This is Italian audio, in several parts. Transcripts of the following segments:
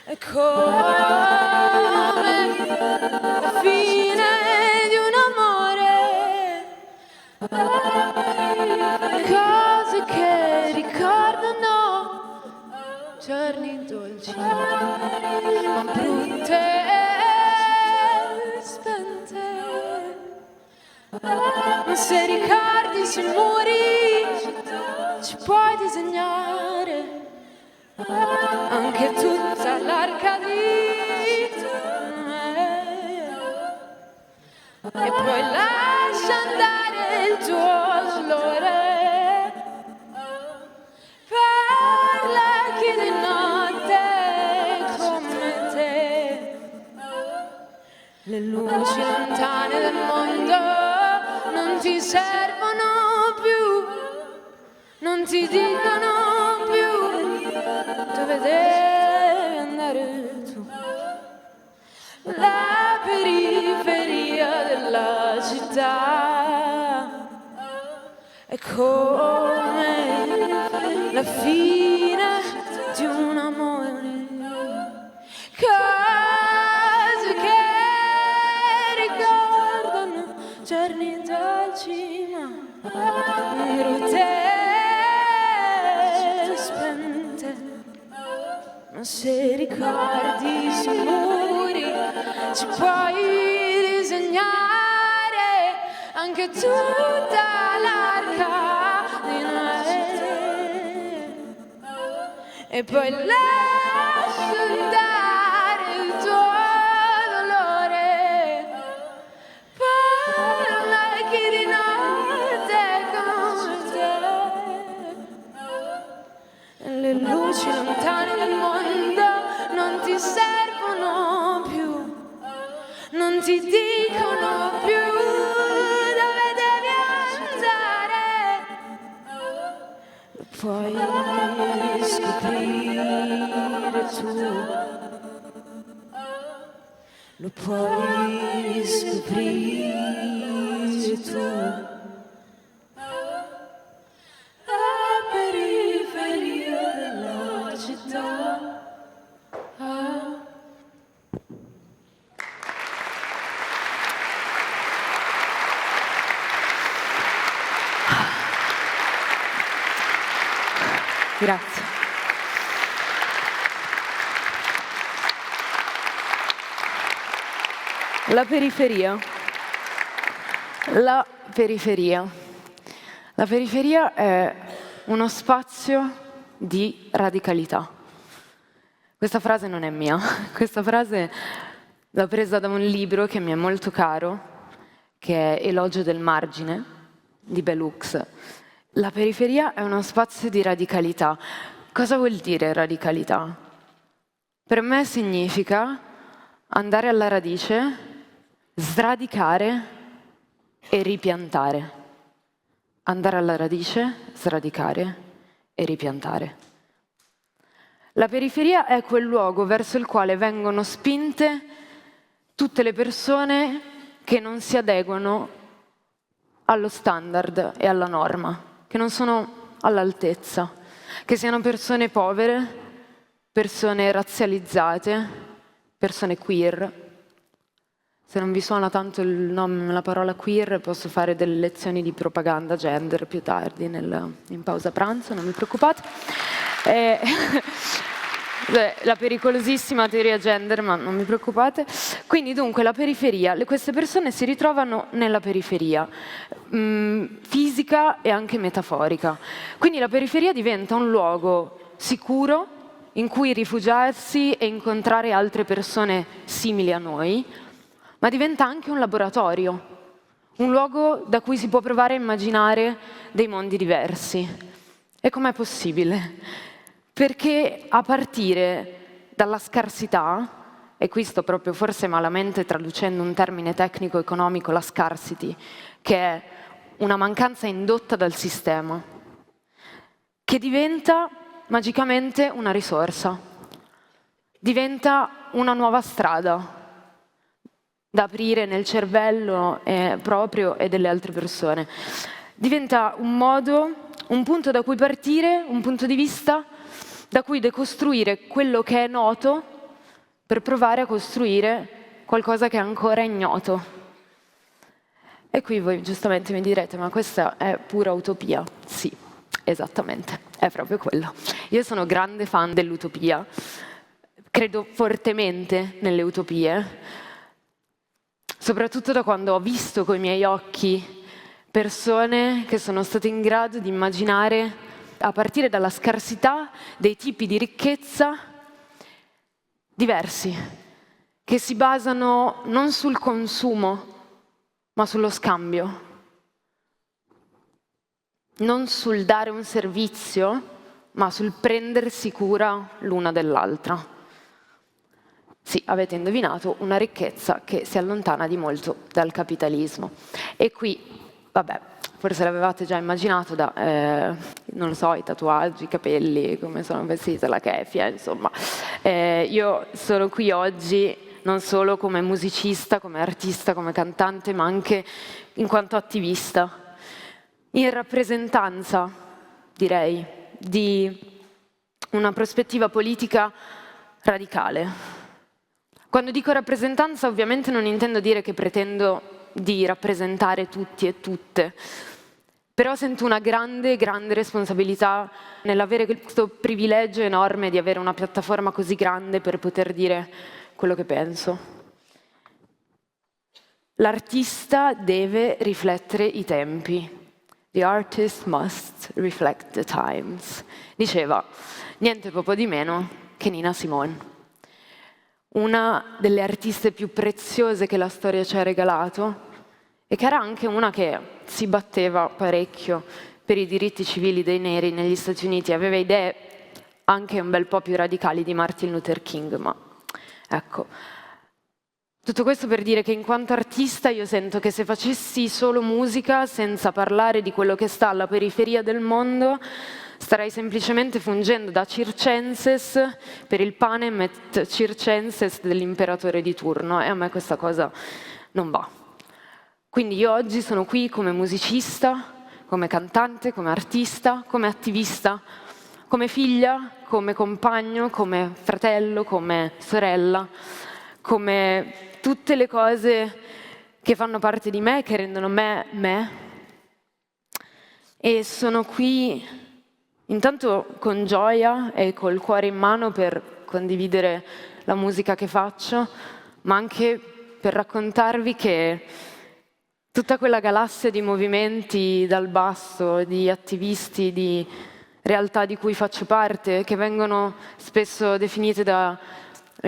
È come la fine di un amore, cose che ricordano giorni dolci, ma brutte e spente. Ma se ricordi sui muri ci puoi disegnare anche tutta l'Arcadia e poi lascia andare il tuo dolore. Parla chi di notte come te. Le luci lontane del mondo non ti servono più, non ti dicono più dove devi andare tu. La periferia della città è come la fine di un amore, cose che ricordano giorni dolci ma brutte e spente. Ma se ricordi sui muri ci puoi disegnare anche tutta l'Arca di Noè e poi lascia andare il tuo dolore. Parla chi di notte come te. Le luci lontane del mondo non ti servono più, non ti dicono più dove devi andare. Lo puoi scoprire tu, lo puoi scoprire tu. La periferia della città. Grazie. La periferia. La periferia. La periferia è uno spazio di radicalità. Questa frase non è mia, questa frase l'ho presa da un libro che mi è molto caro, che è Elogio del margine, di Bell Hooks. La periferia è uno spazio di radicalità. Cosa vuol dire radicalità? Per me significa andare alla radice, sradicare e ripiantare. Andare alla radice, sradicare e ripiantare. La periferia è quel luogo verso il quale vengono spinte tutte le persone che non si adeguano allo standard e alla norma, che non sono all'altezza, che siano persone povere, persone razzializzate, persone queer. Se non vi suona tanto la parola queer, posso fare delle lezioni di propaganda gender più tardi in pausa pranzo, non vi preoccupate. La pericolosissima teoria gender, ma non vi preoccupate. Quindi dunque la periferia, queste persone si ritrovano nella periferia, fisica e anche metaforica. Quindi la periferia diventa un luogo sicuro in cui rifugiarsi e incontrare altre persone simili a noi, ma diventa anche un laboratorio, un luogo da cui si può provare a immaginare dei mondi diversi. E com'è possibile? Perché a partire dalla scarsità, e qui sto proprio forse malamente traducendo un termine tecnico-economico, la scarcity, che è una mancanza indotta dal sistema, che diventa magicamente una risorsa, diventa una nuova strada da aprire nel cervello proprio e delle altre persone. Diventa un modo, un punto da cui partire, un punto di vista da cui decostruire quello che è noto per provare a costruire qualcosa che è ancora ignoto. E qui voi giustamente mi direte, ma questa è pura utopia. Sì, esattamente, è proprio quello. Io sono grande fan dell'utopia, credo fortemente nelle utopie, soprattutto da quando ho visto coi miei occhi persone che sono state in grado di immaginare, a partire dalla scarsità, dei tipi di ricchezza diversi, che si basano non sul consumo, ma sullo scambio. Non sul dare un servizio, ma sul prendersi cura l'una dell'altra. Sì, avete indovinato, una ricchezza che si allontana di molto dal capitalismo. E qui, vabbè, forse l'avevate già immaginato da, non lo so, i tatuaggi, i capelli, come sono vestita, la keffia, insomma. Io sono qui oggi non solo come musicista, come artista, come cantante, ma anche in quanto attivista, in rappresentanza, direi, di una prospettiva politica radicale. Quando dico rappresentanza, ovviamente non intendo dire che pretendo di rappresentare tutti e tutte, però sento una grande, grande responsabilità nell'avere questo privilegio enorme di avere una piattaforma così grande per poter dire quello che penso. L'artista deve riflettere i tempi. The artist must reflect the times. Diceva niente poco di meno che Nina Simone. Una delle artiste più preziose che la storia ci ha regalato e che era anche una che si batteva parecchio per i diritti civili dei neri negli Stati Uniti, aveva idee anche un bel po' più radicali di Martin Luther King, ma ecco. Tutto questo per dire che in quanto artista io sento che se facessi solo musica senza parlare di quello che sta alla periferia del mondo, starei semplicemente fungendo da circenses per il panem et circenses dell'imperatore di turno e a me questa cosa non va. Quindi io oggi sono qui come musicista, come cantante, come artista, come attivista, come figlia, come compagno, come fratello, come sorella, come tutte le cose che fanno parte di me, che rendono me me. E sono qui intanto con gioia e col cuore in mano per condividere la musica che faccio, ma anche per raccontarvi che tutta quella galassia di movimenti dal basso, di attivisti, di realtà di cui faccio parte, che vengono spesso definite dal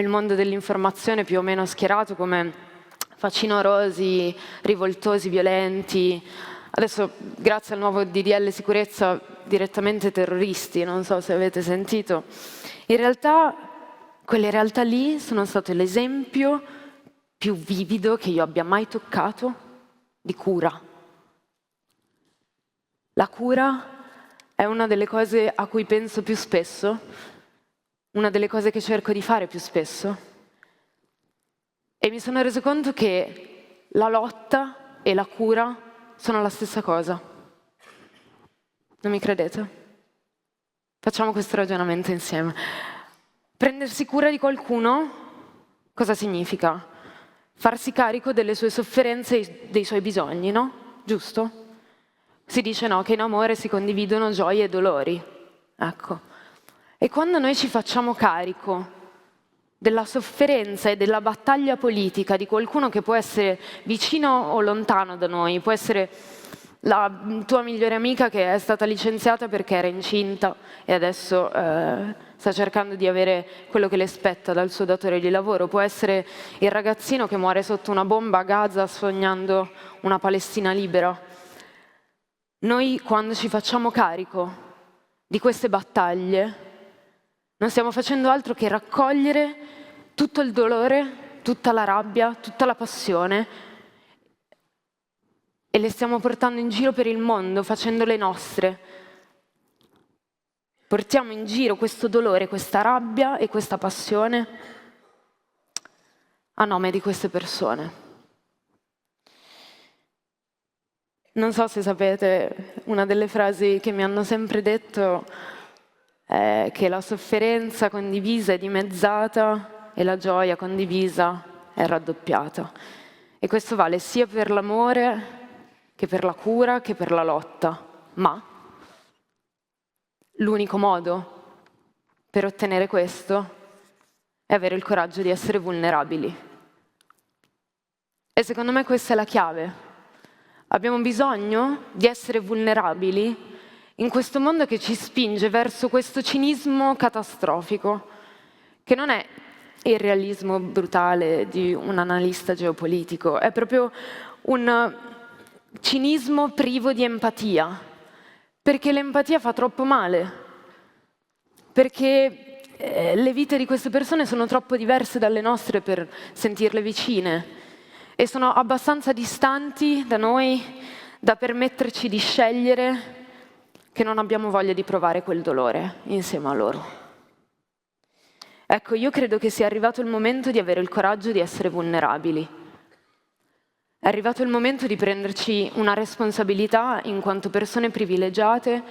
mondo dell'informazione più o meno schierato come facinorosi, rivoltosi, violenti. Adesso, grazie al nuovo DDL sicurezza, direttamente terroristi, non so se avete sentito. In realtà, quelle realtà lì sono state l'esempio più vivido che io abbia mai toccato di cura. La cura è una delle cose a cui penso più spesso una delle cose che cerco di fare più spesso, e mi sono reso conto che la lotta e la cura sono la stessa cosa. Non mi credete? Facciamo questo ragionamento insieme. Prendersi cura di qualcuno, cosa significa? Farsi carico delle sue sofferenze e dei suoi bisogni, no? Giusto? Si dice no, che in amore si condividono gioie e dolori. Ecco. E quando noi ci facciamo carico della sofferenza e della battaglia politica di qualcuno che può essere vicino o lontano da noi, può essere la tua migliore amica che è stata licenziata perché era incinta e adesso sta cercando di avere quello che le spetta dal suo datore di lavoro, può essere il ragazzino che muore sotto una bomba a Gaza sognando una Palestina libera. Noi quando ci facciamo carico di queste battaglie non stiamo facendo altro che raccogliere tutto il dolore, tutta la rabbia, tutta la passione e le stiamo portando in giro per il mondo, facendole nostre. Portiamo in giro questo dolore, questa rabbia e questa passione a nome di queste persone. Non so se sapete, una delle frasi che mi hanno sempre detto è che la sofferenza condivisa è dimezzata e la gioia condivisa è raddoppiata. E questo vale sia per l'amore che per la cura, che per la lotta. Ma l'unico modo per ottenere questo è avere il coraggio di essere vulnerabili. E secondo me questa è la chiave. Abbiamo bisogno di essere vulnerabili in questo mondo che ci spinge verso questo cinismo catastrofico, che non è il realismo brutale di un analista geopolitico, è proprio un cinismo privo di empatia, perché l'empatia fa troppo male, perché le vite di queste persone sono troppo diverse dalle nostre per sentirle vicine e sono abbastanza distanti da noi da permetterci di scegliere che non abbiamo voglia di provare quel dolore insieme a loro. Ecco, io credo che sia arrivato il momento di avere il coraggio di essere vulnerabili. È arrivato il momento di prenderci una responsabilità in quanto persone privilegiate,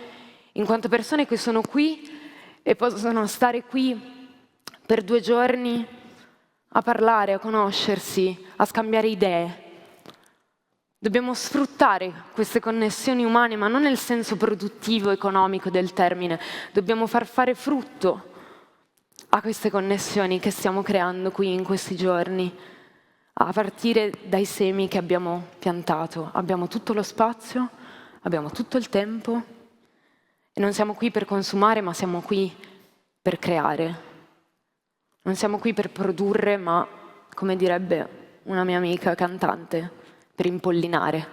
in quanto persone che sono qui e possono stare qui per 2 giorni a parlare, a conoscersi, a scambiare idee. Dobbiamo sfruttare queste connessioni umane, ma non nel senso produttivo, economico del termine. Dobbiamo far fare frutto a queste connessioni che stiamo creando qui in questi giorni, a partire dai semi che abbiamo piantato. Abbiamo tutto lo spazio, abbiamo tutto il tempo e non siamo qui per consumare, ma siamo qui per creare. Non siamo qui per produrre, ma, come direbbe una mia amica cantante, per impollinare,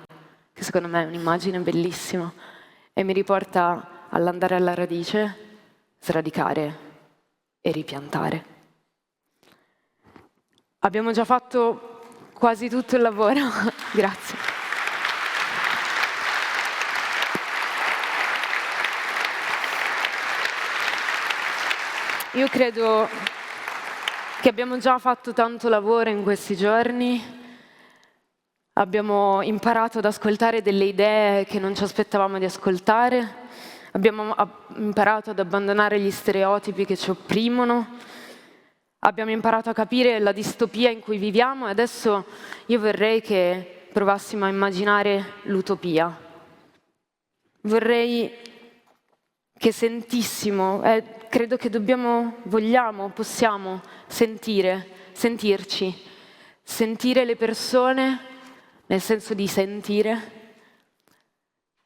che secondo me è un'immagine bellissima e mi riporta all'andare alla radice, sradicare e ripiantare. Abbiamo già fatto quasi tutto il lavoro. Grazie. Io credo che abbiamo già fatto tanto lavoro in questi giorni, abbiamo imparato ad ascoltare delle idee che non ci aspettavamo di ascoltare, abbiamo imparato ad abbandonare gli stereotipi che ci opprimono, abbiamo imparato a capire la distopia in cui viviamo e adesso io vorrei che provassimo a immaginare l'utopia. Vorrei che sentissimo, credo che vogliamo, possiamo sentirci, sentire le persone, nel senso di sentire,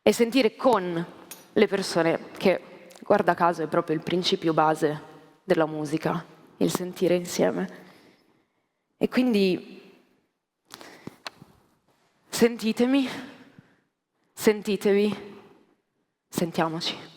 e sentire con le persone, che guarda caso è proprio il principio base della musica, il sentire insieme. E quindi sentitemi, sentitevi, sentiamoci.